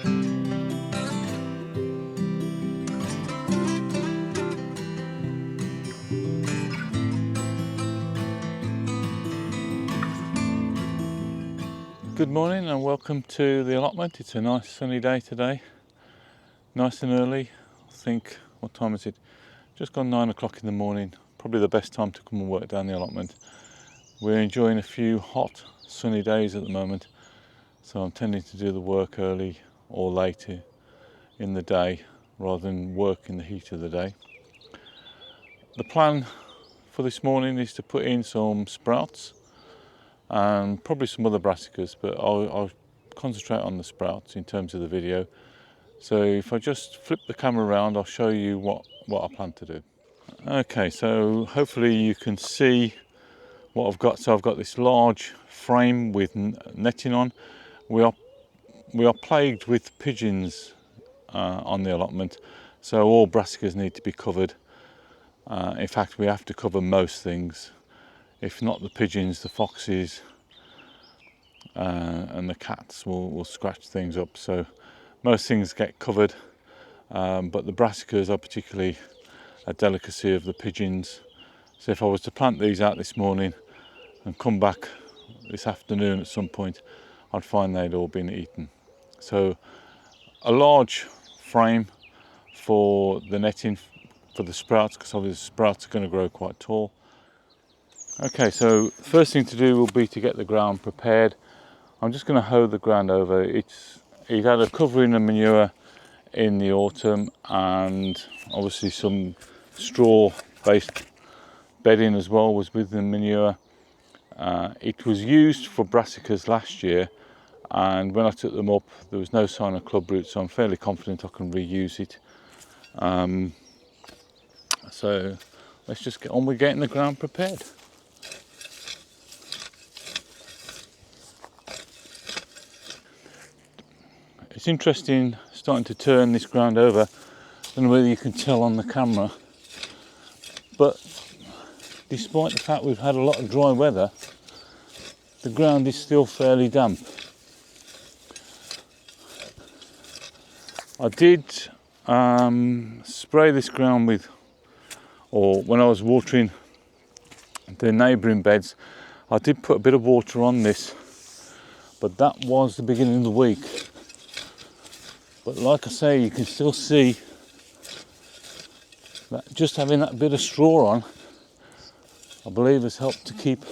Good morning and welcome to the allotment. It's a nice sunny day today, nice and early. I think, what time is it? Just gone 9 o'clock in the morning. Probably the best time to come and work down the allotment. We're enjoying a few hot sunny days at the moment, so I'm tending to do the work early or later in the day rather than work in the heat of the day. The plan for this morning is to put in some sprouts and probably some other brassicas, but I'll concentrate on the sprouts in terms of the video. So if I just flip the camera around, I'll show you what I plan to do. Okay, so hopefully you can see what I've got. So I've got this large frame with netting on. We are plagued with pigeons on the allotment, so all brassicas need to be covered. In fact, we have to cover most things. If not the pigeons, the foxes and the cats will scratch things up. So most things get covered, but the brassicas are particularly a delicacy of the pigeons. So if I was to plant these out this morning and come back this afternoon at some point, I'd find they'd all been eaten. So a large frame for the netting for the sprouts, because obviously the sprouts are going to grow quite tall. Okay, so the first thing to do will be to get the ground prepared. I'm just going to hoe the ground over. It had a covering of manure in the autumn and obviously some straw based bedding as well was with the manure. It was used for brassicas last year, and when I took them up there was no sign of club root, so I'm fairly confident I can reuse it. So let's just get on with getting the ground prepared. It's interesting starting to turn this ground over. I don't know whether you can tell on the camera, but despite the fact we've had a lot of dry weather, the ground is still fairly damp. I did spray this ground with, or when I was watering the neighbouring beds, I did put a bit of water on this, but that was the beginning of the week. But like I say, you can still see that just having that bit of straw on, I believe, has helped to keep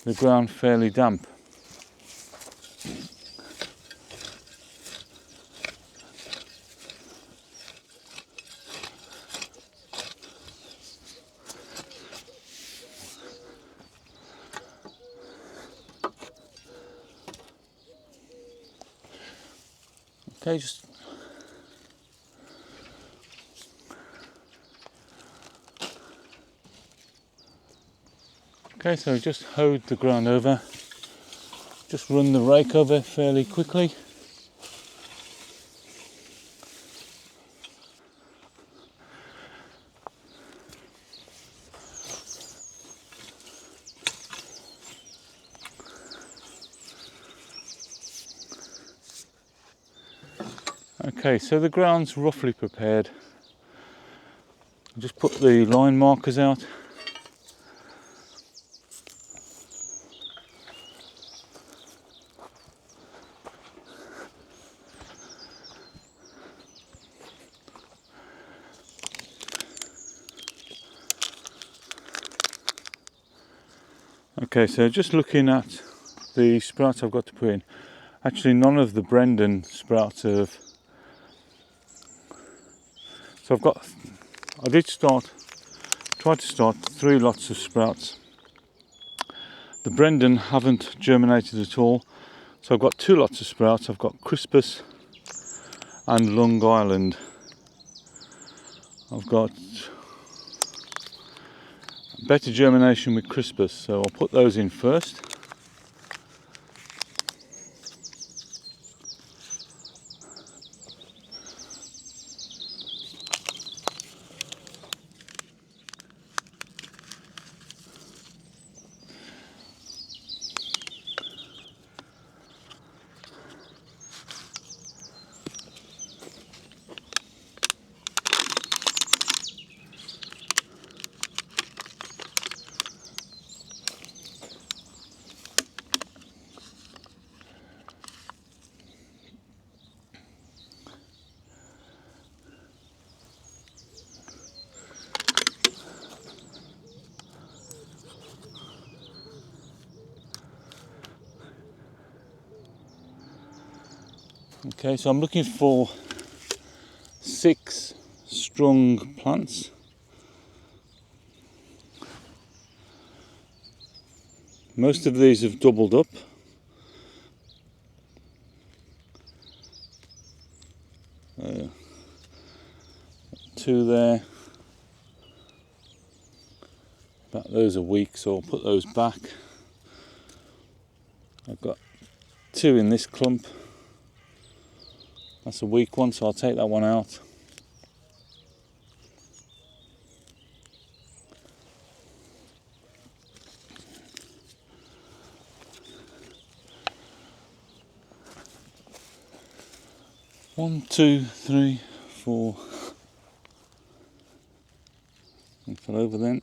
the ground fairly damp. Okay, so just hoed the ground over. Just run the rake over fairly quickly. Okay, so the ground's roughly prepared. I'll just put the line markers out. Okay, so just looking at the sprouts I've got to put in, actually none of the Brendan sprouts have. So I did try to start 3 lots of sprouts. The Brendan haven't germinated at all, so I've got 2 lots of sprouts. I've got Crispus and Long Island. I've got better germination with Crispus, so I'll put those in first. Okay, so I'm looking for 6 strong plants. Most of these have doubled up. Two there. But those are weak, so I'll put those back. I've got 2 in this clump. That's a weak one, so I'll take that one out. One, two, three, four. And fell over then.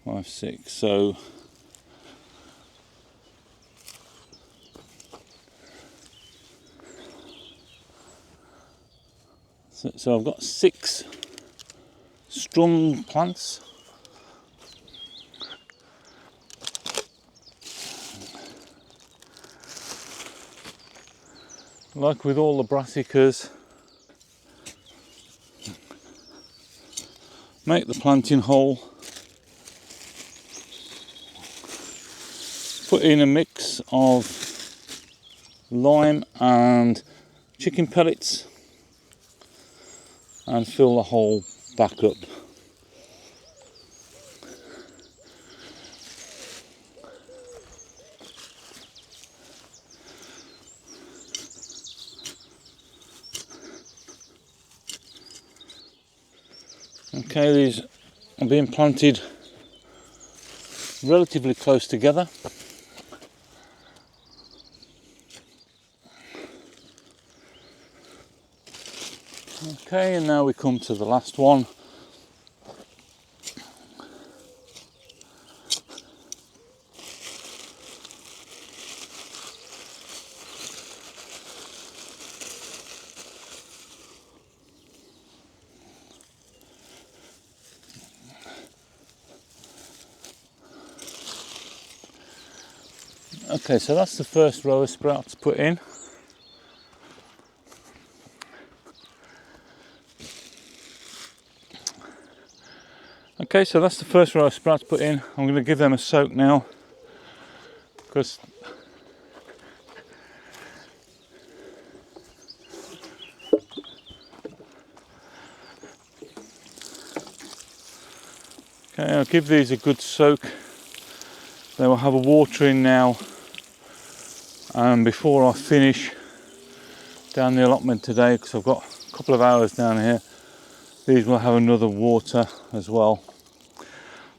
5, 6. So I've got 6 strong plants. Like with all the brassicas, make the planting hole, put in a mix of lime and chicken pellets and fill the hole back up. Okay, these are being planted relatively close together. Okay, and now we come to the last one. Okay, so that's the first row of sprouts put in. Okay, so that's the first row of sprouts put in. I'm going to give them a soak now, because okay, I'll give these a good soak. They will have a water in now, and before I finish down the allotment today, because I've got a couple of hours down here, these will have another water as well.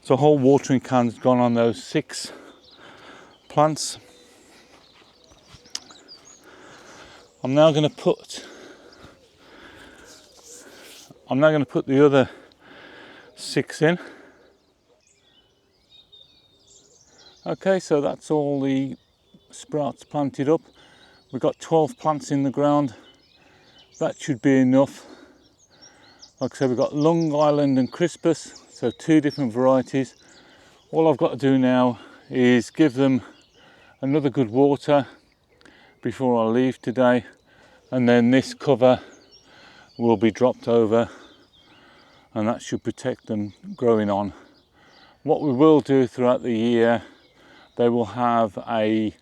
So a whole watering can's gone on those 6 plants. I'm now going to put the other 6 in. Okay, so that's all the sprouts planted up. We've got 12 plants in the ground. That should be enough. Like I said, we've got Long Island and Crispus, so 2 different varieties. All I've got to do now is give them another good water before I leave today, and then this cover will be dropped over, and that should protect them growing on. What we will do throughout the year, they will have a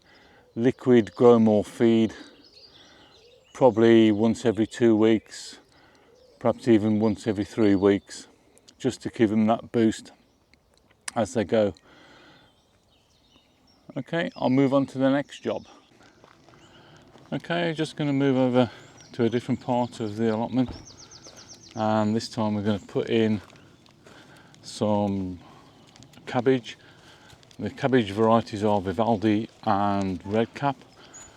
liquid grow more feed, probably once every 2 weeks, perhaps even once every 3 weeks, just to give them that boost as they go. Okay, I'll move on to the next job. Okay, just going to move over to a different part of the allotment, and this time we're going to put in some cabbage. The cabbage varieties are Vivaldi and Red Cap.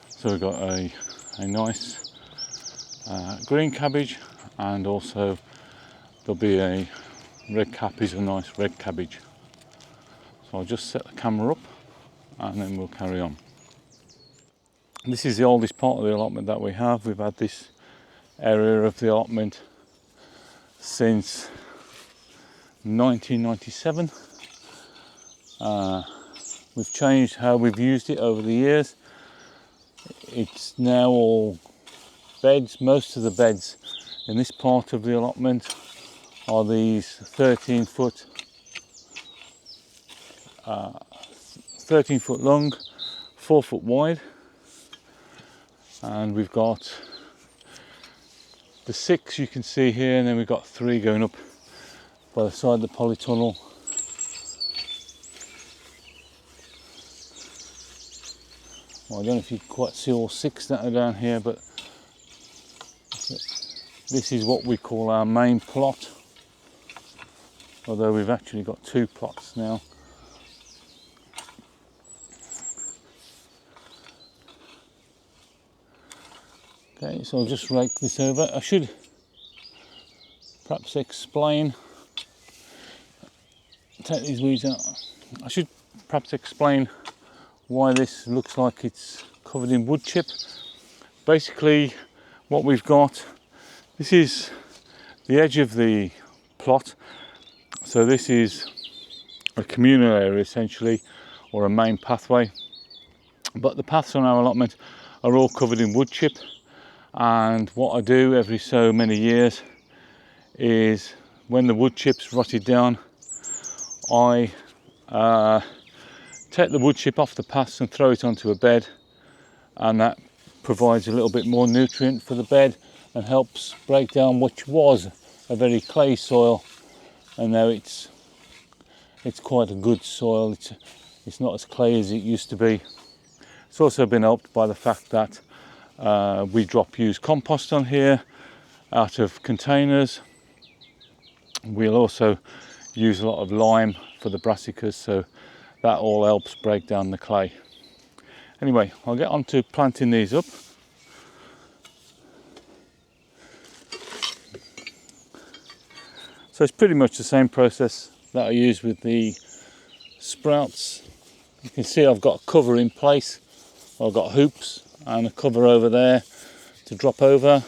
So we've got a nice green cabbage, and also there'll be a Red Cap is a nice red cabbage. So I'll just set the camera up and then we'll carry on. This is the oldest part of the allotment that we have. We've had this area of the allotment since 1997. We've changed how we've used it over the years. It's now all beds. Most of the beds in this part of the allotment are these 13 foot long, 4 foot wide, and we've got the 6 you can see here, and then we've got 3 going up by the side of the polytunnel. Well, I don't know if you can quite see all 6 that are down here, but this is what we call our main plot, although we've actually got 2 plots now. Okay, so I'll just rake this over. I should perhaps explain, take these weeds out, I should perhaps explain why this looks like it's covered in wood chip. Basically what we've got, this is the edge of the plot, so this is a communal area essentially, or a main pathway, but the paths on our allotment are all covered in wood chip. And what I do every so many years is, when the wood chips rotted down, I take the wood chip off the paths and throw it onto a bed, and that provides a little bit more nutrient for the bed and helps break down what was a very clay soil, and now it's quite a good soil. It's not as clay as it used to be. It's also been helped by the fact that we drop used compost on here out of containers. We'll also use a lot of lime for the brassicas, so that all helps break down the clay. Anyway, I'll get on to planting these up. So it's pretty much the same process that I use with the sprouts. You can see I've got a cover in place. I've got hoops and a cover over there to drop over.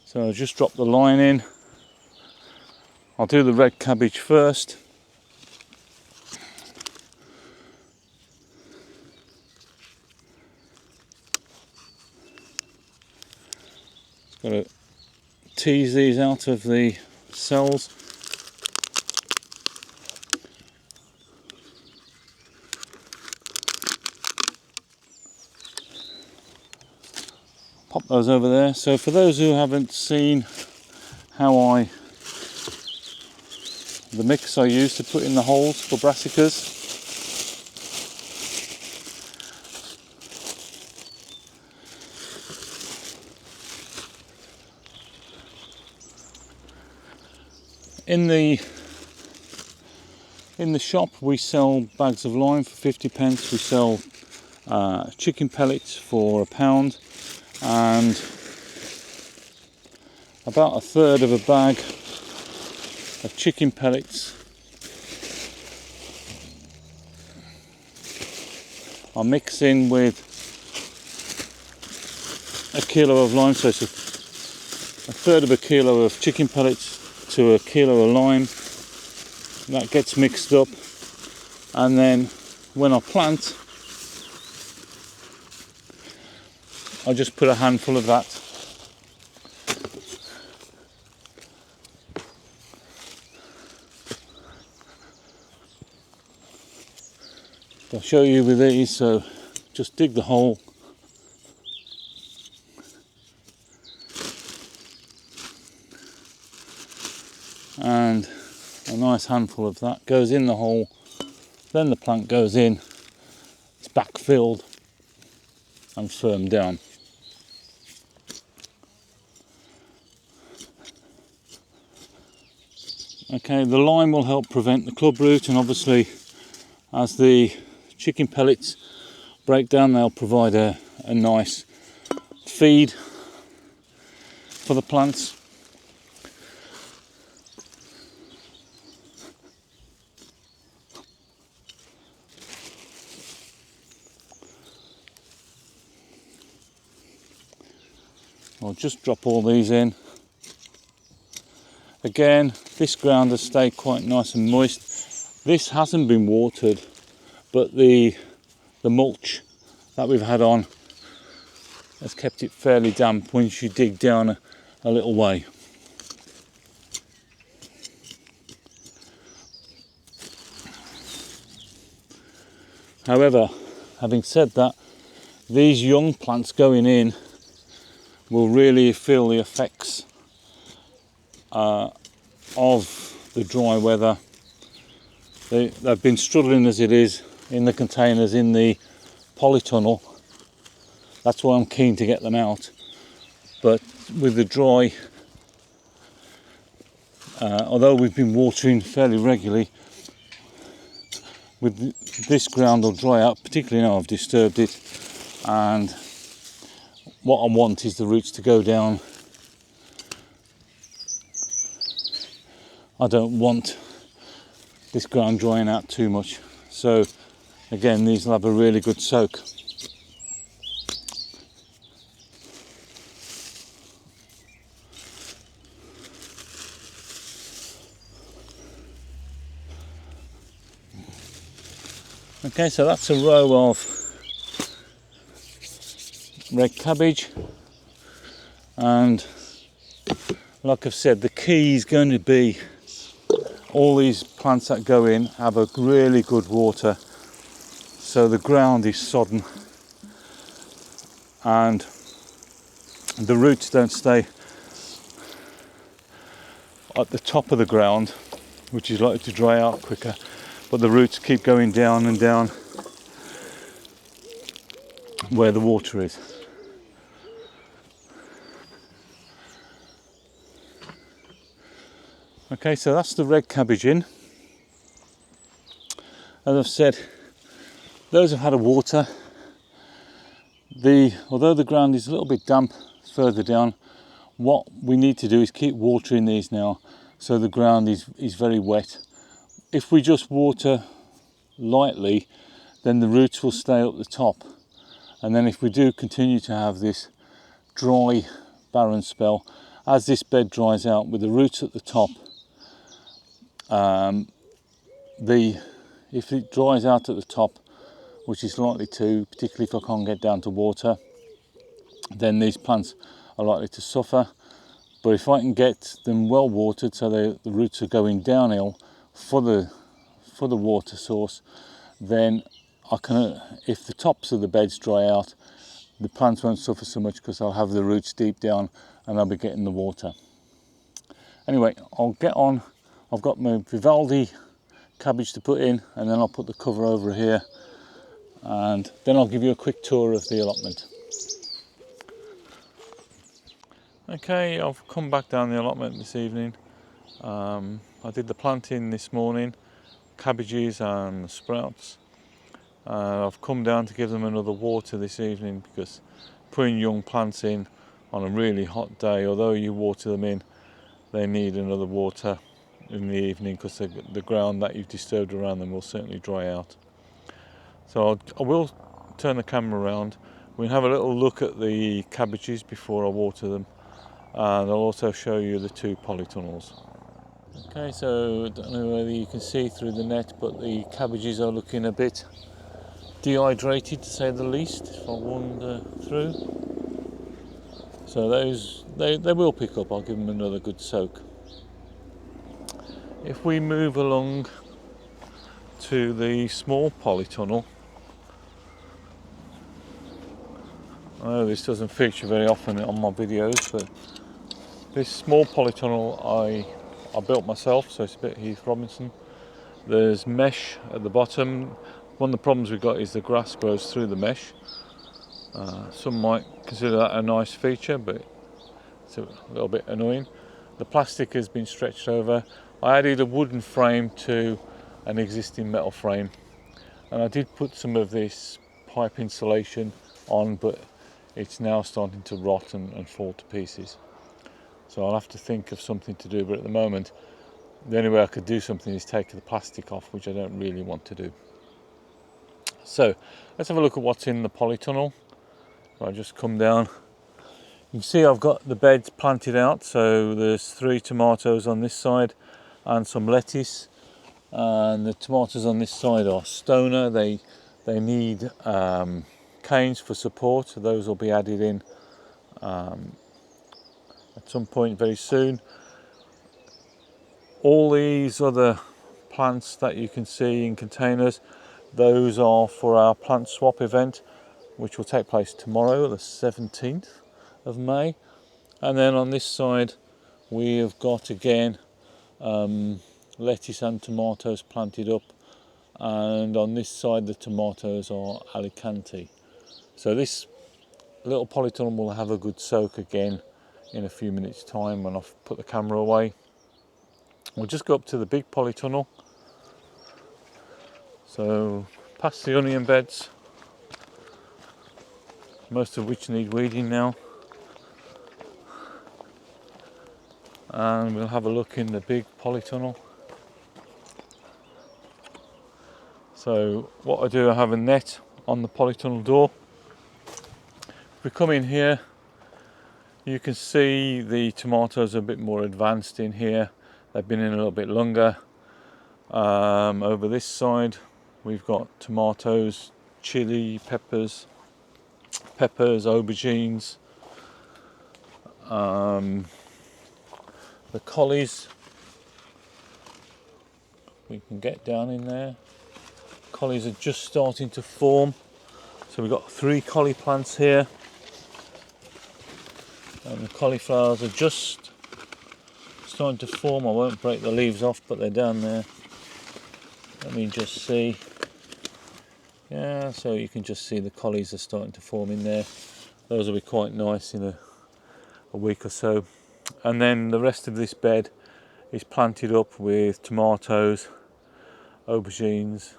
So I'll just drop the line in. I'll do the red cabbage first. Just got to tease these out of the cells. Pop those over there. So for those who haven't seen the mix I use to put in the holes for brassicas, in the shop we sell bags of lime for 50p. We sell chicken pellets for £1, and about 1/3 of a bag of chicken pellets I mix in with a kilo of lime, so it's 1/3 of a kilo of chicken pellets to a kilo of lime. That gets mixed up, and then when I plant, I just put a handful of that. I'll show you with these, so just dig the hole. And a nice handful of that goes in the hole, then the plant goes in, it's backfilled and firmed down. Okay, the lime will help prevent the club root, and obviously as the chicken pellets break down, they'll provide a nice feed for the plants. I'll just drop all these in. Again, this ground has stayed quite nice and moist. This hasn't been watered, but the mulch that we've had on has kept it fairly damp once you dig down a little way. However, having said that, these young plants going in will really feel the effects of the dry weather. They've been struggling as it is in the containers in the polytunnel. That's why I'm keen to get them out. But with the dry, although we've been watering fairly regularly, with this ground will dry up, particularly now I've disturbed it, and what I want is the roots to go down. I don't want this ground drying out too much, so again these will have a really good soak. Okay, so that's a row of red cabbage, and like I've said, the key is going to be all these plants that go in have a really good water, so the ground is sodden and the roots don't stay at the top of the ground, which is likely to dry out quicker, but the roots keep going down and down where the water is. Okay, so that's the red cabbage in. As I've said, those have had a water. Although the ground is a little bit damp further down, what we need to do is keep watering these now so the ground is very wet. If we just water lightly, then the roots will stay up the top, and then if we do continue to have this dry barren spell, as this bed dries out with the roots at the top, if it dries out at the top, which is likely to, particularly if I can't get down to water, then these plants are likely to suffer. But if I can get them well watered so the roots are going downhill for the water source, then I can, if the tops of the beds dry out, the plants won't suffer so much because I'll have the roots deep down and I'll be getting the water. Anyway, I'll get on. I've got my Vivaldi cabbage to put in, and then I'll put the cover over here, and then I'll give you a quick tour of the allotment. Okay, I've come back down the allotment this evening. I did the planting this morning, cabbages and sprouts. I've come down to give them another water this evening because putting young plants in on a really hot day, although you water them in, they need another water in the evening because the ground that you've disturbed around them will certainly dry out. So I will turn the camera around. We'll have a little look at the cabbages before I water them, and I'll also show you the 2 polytunnels. Okay, so I don't know whether you can see through the net, but the cabbages are looking a bit dehydrated, to say the least, if I wander through. So those, they will pick up. I'll give them another good soak. If we move along to the small polytunnel, I know this doesn't feature very often on my videos, but this small polytunnel I built myself, so it's a bit Heath Robinson. There's mesh at the bottom. One of the problems we've got is the grass grows through the mesh. Some might consider that a nice feature, but it's a little bit annoying. The plastic has been stretched over. I added a wooden frame to an existing metal frame, and I did put some of this pipe insulation on, but it's now starting to rot and fall to pieces. So I'll have to think of something to do, but at the moment the only way I could do something is take the plastic off, which I don't really want to do. So let's have a look at what's in the polytunnel. I'll just come down. You can see I've got the beds planted out, so there's 3 tomatoes on this side and some lettuce. and the tomatoes on this side are stoner. They need canes for support, so those will be added in at some point very soon. All these other plants that you can see in containers, those are for our plant swap event, which will take place tomorrow, the 17th of May. And then on this side we have got again lettuce and tomatoes planted up, and on this side the tomatoes are Alicante. So this little polytunnel will have a good soak again in a few minutes time when I've put the camera away. We'll just go up to the big polytunnel, so past the onion beds, most of which need weeding now, and we'll have a look in the big polytunnel. So what I do, I have a net on the polytunnel door. If we come in here, you can see the tomatoes are a bit more advanced in here. They've been in a little bit longer. Over this side we've got tomatoes, chili, peppers, aubergines, the collies. We can get down in there. Collies are just starting to form. So we've got 3 collie plants here, and the cauliflowers are just starting to form. I won't break the leaves off, but they're down there. Let me just see. Yeah, so you can just see the collies are starting to form in there. Those will be quite nice in a week or so. And then the rest of this bed is planted up with tomatoes, aubergines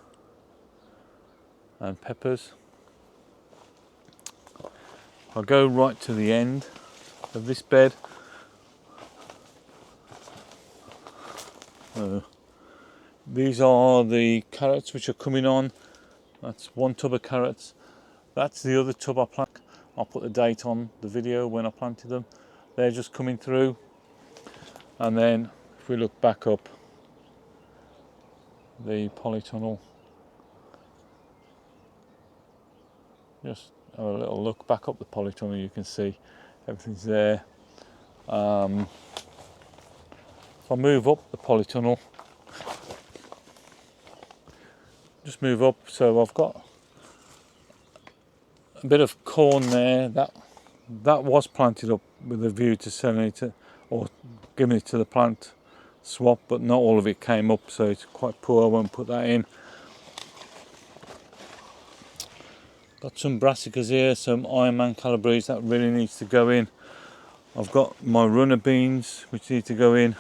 and peppers. I'll go right to the end of this bed. These are the carrots which are coming on. That's 1 tub of carrots. That's the other tub I planted. I'll put the date on the video when I planted them. They're just coming through. And then if we look back up the polytunnel, just have a little look back up the polytunnel, you can see everything's there. If I move up the polytunnel, just move up, so I've got a bit of corn there that was planted up with a view to selling it or giving it to the plant swap, but not all of it came up, so it's quite poor. I won't put that in. Got some brassicas here, some Ironman calabrese that really needs to go in. I've got my runner beans which need to go in,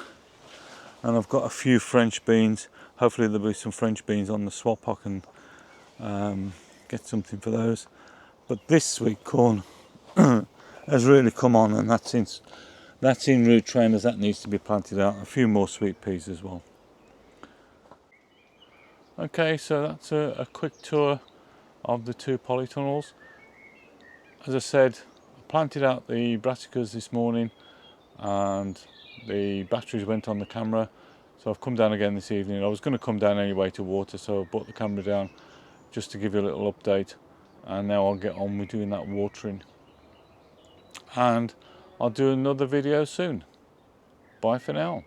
and I've got a few French beans. Hopefully there'll be some French beans on the swap. I can get something for those. But this sweet corn has really come on, and that's in root trainers. That needs to be planted out. A few more sweet peas as well. Okay, so that's a quick tour of the 2 polytunnels. As I said, I planted out the brassicas this morning and the batteries went on the camera, so I've come down again this evening. I was going to come down anyway to water, so I brought the camera down just to give you a little update, and now I'll get on with doing that watering, and I'll do another video soon. Bye for now.